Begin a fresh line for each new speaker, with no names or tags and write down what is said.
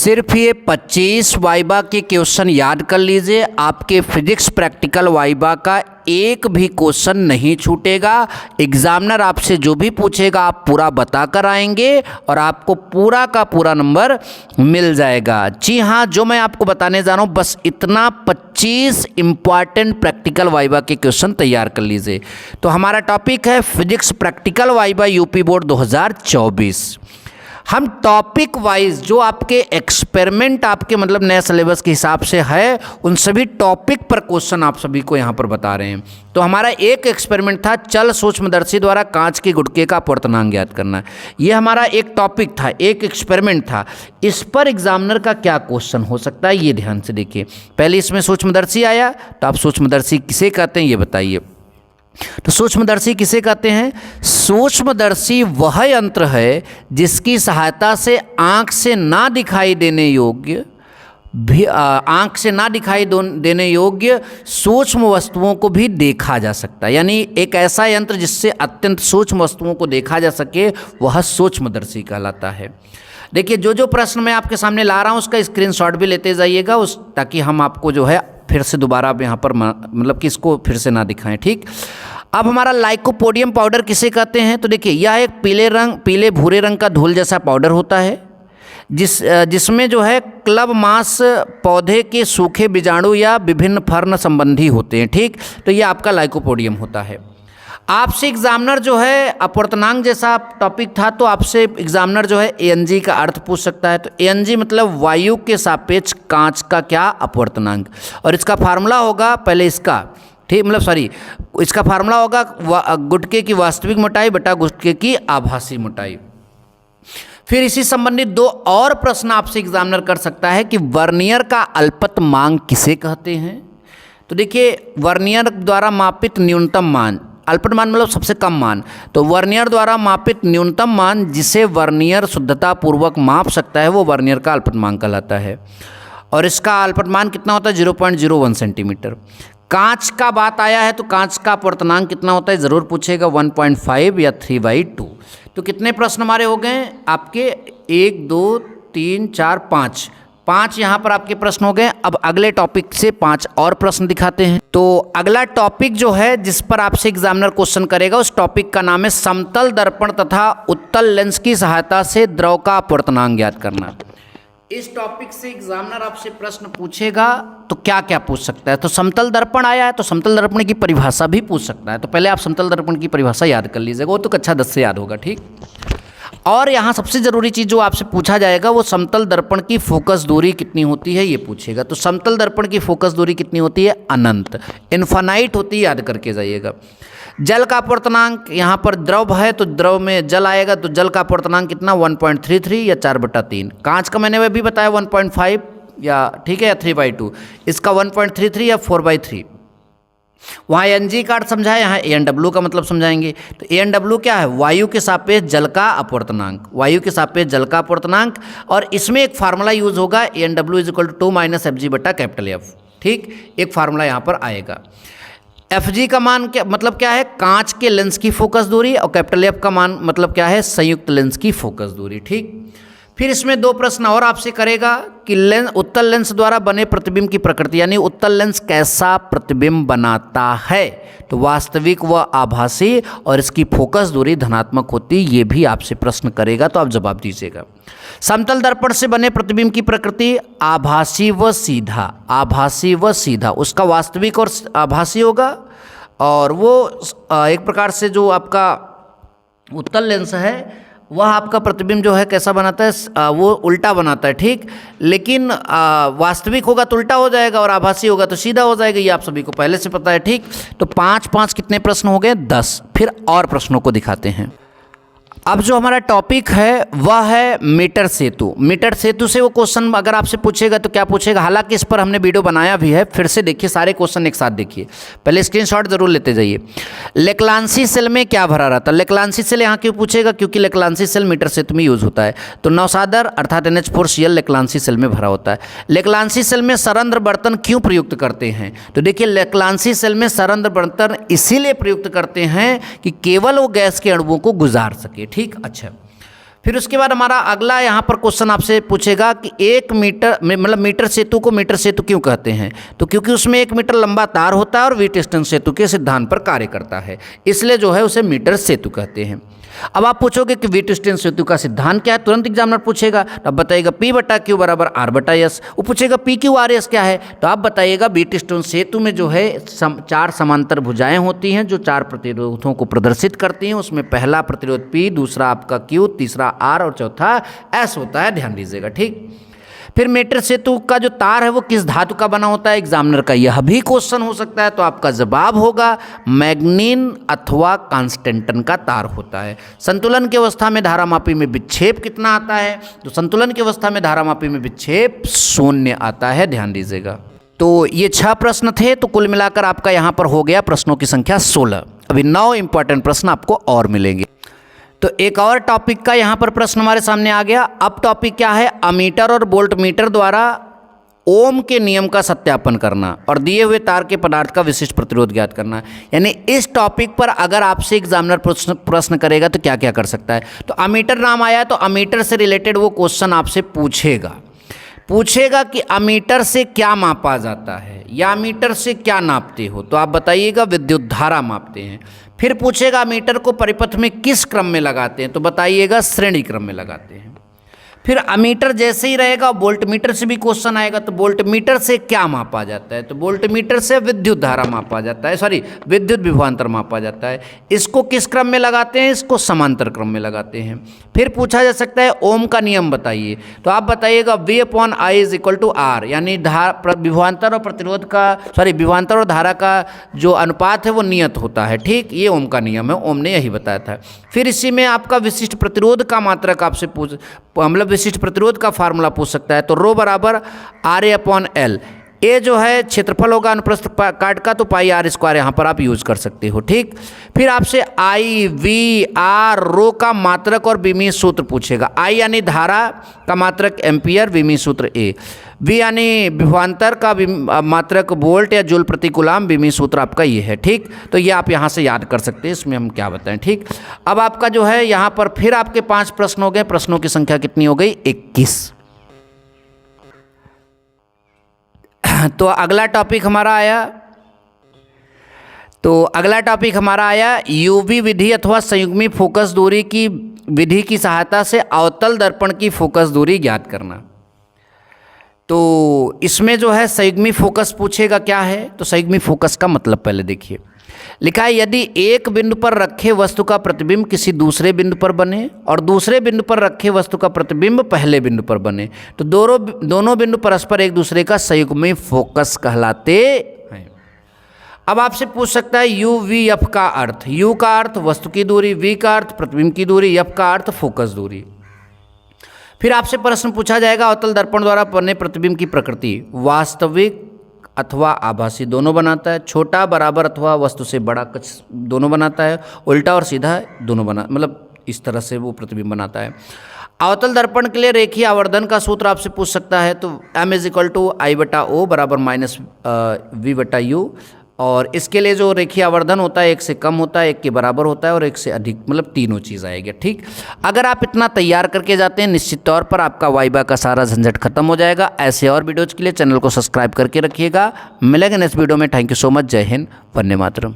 सिर्फ ये 25 वाइबा के क्वेश्चन याद कर लीजिए, आपके फिजिक्स प्रैक्टिकल वाइबा का एक भी क्वेश्चन नहीं छूटेगा। एग्जामिनर आपसे जो भी पूछेगा आप पूरा बता कर आएंगे और आपको पूरा का पूरा नंबर मिल जाएगा। जी हाँ, जो मैं आपको बताने जा रहा हूँ बस इतना, 25 इंपॉर्टेंट प्रैक्टिकल वाइबा के क्वेश्चन तैयार कर लीजिए। तो हमारा टॉपिक है physics practical viva UP board 2024। हम टॉपिक वाइज जो आपके एक्सपेरिमेंट आपके मतलब नए सिलेबस के हिसाब से है उन सभी टॉपिक पर क्वेश्चन आप सभी को यहाँ पर बता रहे हैं। तो हमारा एक एक्सपेरिमेंट था चल सूक्ष्मदर्शी द्वारा कांच के गुटके का अपवर्तनांक ज्ञात करना। ये हमारा एक टॉपिक था, एक एक्सपेरिमेंट था। इस पर एग्जामिनर का क्या क्वेश्चन हो सकता है ये ध्यान से देखिए। पहले इसमें सूक्ष्मदर्शी आया, तो आप सूक्ष्मदर्शी किसे कहते हैं ये बताइए। तो सूक्ष्मदर्शी किसे कहते हैं? सूक्ष्मदर्शी वह यंत्र है जिसकी सहायता से आंख से ना दिखाई देने योग्य सूक्ष्म वस्तुओं को भी देखा जा सकता है। यानी एक ऐसा यंत्र जिससे अत्यंत सूक्ष्म वस्तुओं को देखा जा सके वह सूक्ष्मदर्शी कहलाता है। देखिए जो प्रश्न मैं आपके सामने ला रहा हूँ उसका स्क्रीनशॉट भी लेते जाइएगा ताकि हम आपको जो है फिर से दोबारा अब यहाँ पर मतलब कि इसको फिर से ना दिखाएं, ठीक। अब हमारा लाइकोपोडियम पाउडर किसे कहते हैं? तो देखिए यह एक पीले भूरे रंग का धूल जैसा पाउडर होता है जिसमें जो है क्लब मास पौधे के सूखे बीजाणु या विभिन्न फर्न संबंधी होते हैं, ठीक। तो यह आपका लाइकोपोडियम होता है। आपसे एग्जामिनर जो है अपवर्तनांक जैसा टॉपिक था तो आपसे एग्जामिनर जो है एएनजी का अर्थ पूछ सकता है। तो एएनजी मतलब वायु के सापेक्ष कांच का क्या अपवर्तनांक, और इसका फार्मूला होगा पहले इसका, ठीक, इसका फार्मूला होगा गुटके की वास्तविक मोटाई बटा गुटके की आभासी मोटाई। फिर इसी संबंधित दो और प्रश्न आपसे एग्जामिनर कर सकता है कि वर्नियर का अल्पतमांक किसे कहते हैं। तो देखिए वर्नियर द्वारा मापित न्यूनतम मान, अल्पतमान मतलब सबसे कम मान, तो वर्नियर द्वारा मापित न्यूनतम मान जिसे वर्नियर शुद्धता पूर्वक माप सकता है वो वर्नियर का अल्पतमांक कहलाता है। और इसका अल्पतमान कितना होता है? 0.01 सेंटीमीटर। कांच का बात आया है तो कांच का अपवर्तनांक कितना होता है ज़रूर पूछेगा, 1.5 या 3/2। तो कितने प्रश्न हमारे हो गए आपके? 1 2 3 4 5 यहाँ पर आपके प्रश्न हो गए। अब अगले टॉपिक से 5 और प्रश्न दिखाते हैं। तो अगला टॉपिक जो है जिस पर आपसे एग्जामिनर क्वेश्चन करेगा उस टॉपिक का नाम है समतल दर्पण तथा उत्तल लेंस की सहायता से द्रव का अपवर्तनांक ज्ञात करना। इस टॉपिक से एग्जामिनर आपसे प्रश्न पूछेगा तो क्या क्या पूछ सकता है? तो समतल दर्पण आया है तो समतल दर्पण की परिभाषा भी पूछ सकता है। तो पहले आप समतल दर्पण की परिभाषा याद कर लीजिएगा, वो तो कक्षा 10 से याद होगा, ठीक। और यहाँ सबसे ज़रूरी चीज़ जो आपसे पूछा जाएगा वो समतल दर्पण की फोकस दूरी कितनी होती है ये पूछेगा। तो समतल दर्पण की फोकस दूरी कितनी होती है? अनंत, इन्फानाइट होती है, याद करके जाइएगा। जल का अपवर्तनांक, यहाँ पर द्रव है तो द्रव में जल आएगा तो जल का अपवर्तनांक कितना? 1.33 या 4/3। कांच का मैंने वह भी बताया 1.5 या ठीक है या 3/2। इसका 1.33 या 4/3। वहाँ एनजी का अर्थ समझाया, यहाँ एनडब्ल्यू का मतलब समझाएंगे। तो एनडब्ल्यू क्या है? वायु के सापेक्ष जल का अपवर्तनांक, वायु के सापेक्ष जल का अपवर्तनांक। और इसमें एक फार्मूला यूज होगा एनडब्ल्यू = 2 - FG बटा F, ठीक। एक फार्मूला यहाँ पर आएगा। FG का मान क्या मतलब क्या है? कांच के लेंस की फोकस दूरी, और F का मान मतलब क्या है? संयुक्त लेंस की फोकस दूरी, ठीक। फिर इसमें 2 प्रश्न और आपसे करेगा कि उत्तल लेंस द्वारा बने प्रतिबिंब की प्रकृति, यानी उत्तल लेंस कैसा प्रतिबिंब बनाता है। तो वास्तविक व आभासी, और इसकी फोकस दूरी धनात्मक होती, ये भी आपसे प्रश्न करेगा तो आप जवाब दीजिएगा। समतल दर्पण से बने प्रतिबिंब की प्रकृति आभासी व सीधा, आभासी व सीधा, उसका वास्तविक और आभासी होगा। और वो एक प्रकार से जो आपका उत्तल लेंस है वह आपका प्रतिबिंब जो है कैसा बनाता है? वो उल्टा बनाता है, ठीक। लेकिन वास्तविक होगा तो उल्टा हो जाएगा और आभासी होगा तो सीधा हो जाएगा, ये आप सभी को पहले से पता है, ठीक। तो 5 कितने प्रश्न हो गए? 10। फिर और प्रश्नों को दिखाते हैं। अब जो हमारा टॉपिक है वह है मीटर सेतु। मीटर सेतु से वो क्वेश्चन अगर आपसे पूछेगा तो क्या पूछेगा? हालांकि इस पर हमने वीडियो बनाया भी है, फिर से देखिए, सारे क्वेश्चन एक साथ देखिए, पहले स्क्रीनशॉट जरूर लेते जाइए। लेक्लांसी सेल में क्या भरा रहता है? लेक्लांसी सेल यहाँ क्यों पूछेगा? क्योंकि लेक्लांसी सेल मीटर सेतु में यूज होता है। तो नौसादर अर्थात NH4Cl लेक्लांसी सेल में भरा होता है। लेक्लांसी सेल में सरंध्र बर्तन क्यों प्रयुक्त करते हैं? तो देखिए लेक्लांसी सेल में सरंध्र बर्तन इसीलिए प्रयुक्त करते हैं कि केवल वो गैस के अणुओं को गुजार सके, ठीक। अच्छा, फिर उसके बाद हमारा अगला यहाँ पर क्वेश्चन आपसे पूछेगा कि 1 मीटर मतलब मीटर सेतु को मीटर सेतु क्यों कहते हैं, तो क्योंकि उसमें 1 मीटर लंबा तार होता है और व्हीटस्टोन सेतु के सिद्धांत पर कार्य करता है, इसलिए जो है उसे मीटर सेतु कहते हैं। अब आप पूछोगे कि व्हीटस्टोन सेतु का सिद्धांत क्या है, तुरंत एग्जामिनर पूछेगा, तो आप बताइएगा P/Q बराबर R/S। वो पूछेगा PQRS क्या है, तो आप बताइएगा व्हीटस्टोन सेतु में जो है 4 समांतर भुजाएं होती हैं जो 4 प्रतिरोधों को प्रदर्शित करती हैं। उसमें पहला प्रतिरोध P, दूसरा आपका Q, तीसरा R और चौथा S होता है, ध्यान दीजिएगा, ठीक। फिर मीटर सेतु का जो तार है वो किस धातु का बना होता है, एग्जामिनर का यह भी क्वेश्चन हो सकता है, तो आपका जवाब होगा मैग्नीन अथवा कांस्टेंटन का तार होता है। संतुलन की अवस्था में धारामापी में विक्षेप कितना आता है, तो संतुलन की अवस्था में धारामापी में विक्षेप 0 आता है, ध्यान दीजिएगा। तो ये 6 प्रश्न थे, तो कुल मिलाकर आपका यहाँ पर हो गया प्रश्नों की संख्या 16। अभी 9 इंपॉर्टेंट प्रश्न आपको और मिलेंगे। तो एक और टॉपिक का यहाँ पर प्रश्न हमारे सामने आ गया। अब टॉपिक क्या है, अमीटर और वोल्ट मीटर द्वारा ओम के नियम का सत्यापन करना और दिए हुए तार के पदार्थ का विशिष्ट प्रतिरोध ज्ञात करना। यानी इस टॉपिक पर अगर आपसे एग्जामिनर प्रश्न करेगा तो क्या क्या कर सकता है। तो अमीटर नाम आया तो अमीटर से रिलेटेड वो क्वेश्चन आपसे पूछेगा कि अमीटर से क्या मापा जाता है या अमीटर से क्या नापते हो, तो आप बताइएगा विद्युत धारा मापते हैं। फिर पूछेगा अमीटर को परिपथ में किस क्रम में लगाते हैं, तो बताइएगा श्रेणी क्रम में लगाते हैं। फिर अमीटर जैसे ही रहेगा वोल्ट मीटर से भी क्वेश्चन आएगा, तो वोल्ट मीटर से क्या मापा जाता है, तो वोल्ट मीटर से विद्युत धारा मापा जाता है, विद्युत विभवांतर मापा जाता है। इसको किस क्रम में लगाते हैं, इसको समांतर क्रम में लगाते हैं। फिर पूछा जा सकता है ओम का नियम बताइए, तो आप बताइएगा V/I = R, यानी विभवांतर और प्रतिरोध का विभवांतर और धारा का जो अनुपात है वो नियत होता है, ठीक। ये ओम का नियम है, ओम ने यही बताया था। फिर इसी में आपका विशिष्ट प्रतिरोध का मात्रक आपसे मतलब विशिष्ट प्रतिरोध का फार्मूला पूछ सकता है, तो ρ बराबर RA/L। ए जो है क्षेत्रफल होगा अनुप्रस्थ काट का, तो πr² यहाँ पर आप यूज कर सकते हो, ठीक। फिर आपसे I, V, R, ρ का मात्रक और विमीय सूत्र पूछेगा। I यानी धारा का मात्रक एम्पियर, विमीय सूत्र A। V यानी विभवांतर का मात्रक वोल्ट या जूल प्रति कूलम, विमीय सूत्र आपका ये है, ठीक। तो ये आप यहाँ से याद कर सकते हैं, इसमें हम क्या बताएं, ठीक। अब आपका जो है यहाँ पर फिर आपके 5 प्रश्न हो गए। प्रश्नों की संख्या कितनी हो गई, 21। तो अगला टॉपिक हमारा आया यूवी विधि अथवा संयुग्मी फोकस दूरी की विधि की सहायता से अवतल दर्पण की फोकस दूरी ज्ञात करना। तो इसमें जो है संयुग्मी फोकस पूछेगा क्या है, तो संयुग्मी फोकस का मतलब पहले देखिए। लिखा है यदि एक बिंदु पर रखे वस्तु का प्रतिबिंब किसी दूसरे बिंदु पर बने और दूसरे बिंदु पर रखे वस्तु का प्रतिबिंब पहले बिंदु पर बने, तो दोनों बिंदु परस्पर एक दूसरे का संयुग्मी फोकस कहलाते हैं। अब आपसे पूछ सकता है यू वी एफ का अर्थ, यू का अर्थ वस्तु की दूरी, वी का अर्थ प्रतिबिंब की दूरी, एफ का अर्थ फोकस दूरी। फिर आपसे प्रश्न पूछा जाएगा अवतल दर्पण द्वारा बने प्रतिबिंब की प्रकृति वास्तविक अथवा आभासी दोनों बनाता है, छोटा बराबर अथवा वस्तु से बड़ा कुछ दोनों बनाता है, उल्टा और सीधा दोनों मतलब इस तरह से वो प्रतिबिंब बनाता है। अवतल दर्पण के लिए रेखीय आवर्धन का सूत्र आपसे पूछ सकता है, तो M = I/O = V/U। और इसके लिए जो रेखीय आवर्धन होता है 1 से कम होता है, 1 के बराबर होता है और 1 से अधिक, मतलब तीनों चीज़ आएगी, ठीक। अगर आप इतना तैयार करके जाते हैं निश्चित तौर पर आपका वाइबा का सारा झंझट खत्म हो जाएगा। ऐसे और वीडियोज़ के लिए चैनल को सब्सक्राइब करके रखिएगा। मिलेंगे नेक्स्ट वीडियो में। Thank you so much. जय हिंद, वंदे मातरम।